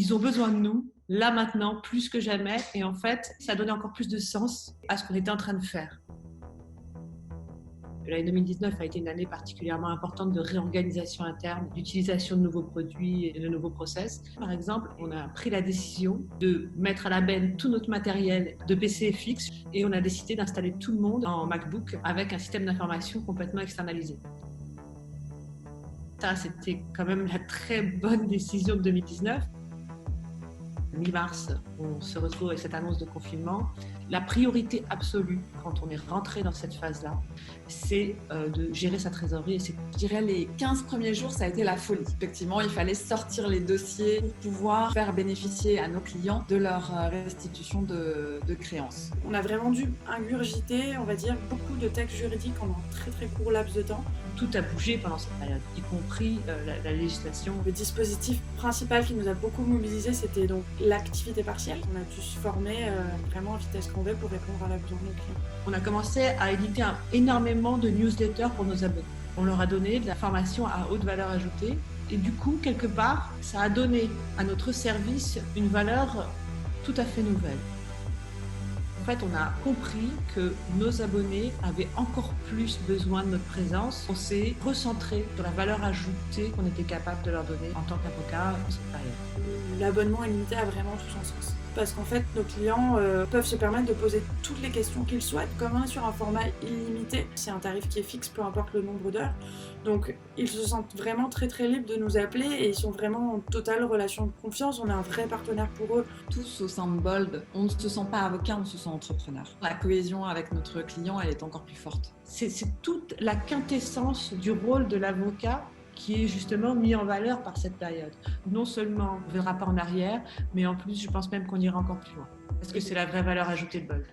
Ils ont besoin de nous, là maintenant, plus que jamais. Et en fait, ça donnait encore plus de sens à ce qu'on était en train de faire. L'année 2019 a été une année particulièrement importante de réorganisation interne, d'utilisation de nouveaux produits et de nouveaux process. Par exemple, on a pris la décision de mettre à la benne tout notre matériel de PC fixe et on a décidé d'installer tout le monde en MacBook avec un système d'information complètement externalisé. Ça, c'était quand même la très bonne décision de 2019. Mi-mars, on se retrouve avec cette annonce de confinement. La priorité absolue, quand on est rentré dans cette phase-là, c'est de gérer sa trésorerie. Et je dirais les 15 premiers jours, ça a été la folie. Effectivement, il fallait sortir les dossiers pour pouvoir faire bénéficier à nos clients de leur restitution de créances. On a vraiment dû ingurgiter, on va dire, beaucoup de textes juridiques en un très très court laps de temps. Tout a bougé pendant cette période, y compris la législation. Le dispositif principal qui nous a beaucoup mobilisés, c'était donc l'activité partielle. On a dû se former vraiment à vitesse grand V pour répondre à la besoin de nos clients. On a commencé à éditer énormément de newsletters pour nos abonnés. On leur a donné de la formation à haute valeur ajoutée et du coup, quelque part, ça a donné à notre service une valeur tout à fait nouvelle. En fait, on a compris que nos abonnés avaient encore plus besoin de notre présence. On s'est recentré sur la valeur ajoutée qu'on était capable de leur donner en tant qu'avocat dans cette période. L'abonnement illimité a vraiment tout son sens. Parce qu'en fait, nos clients peuvent se permettre de poser toutes les questions qu'ils souhaitent. Comme on est sur un format illimité, c'est un tarif qui est fixe, peu importe le nombre d'heures. Donc, ils se sentent vraiment très très libres de nous appeler et ils sont vraiment en totale relation de confiance. On est un vrai partenaire pour eux. Tous au sein de Bold, on ne se sent pas avocat, on se sent entrepreneur. La cohésion avec notre client, elle est encore plus forte. C'est toute la quintessence du rôle de l'avocat qui est justement mis en valeur par cette période. Non seulement on ne verra pas en arrière, mais en plus, je pense même qu'on ira encore plus loin. Parce que c'est la vraie valeur ajoutée de Bold.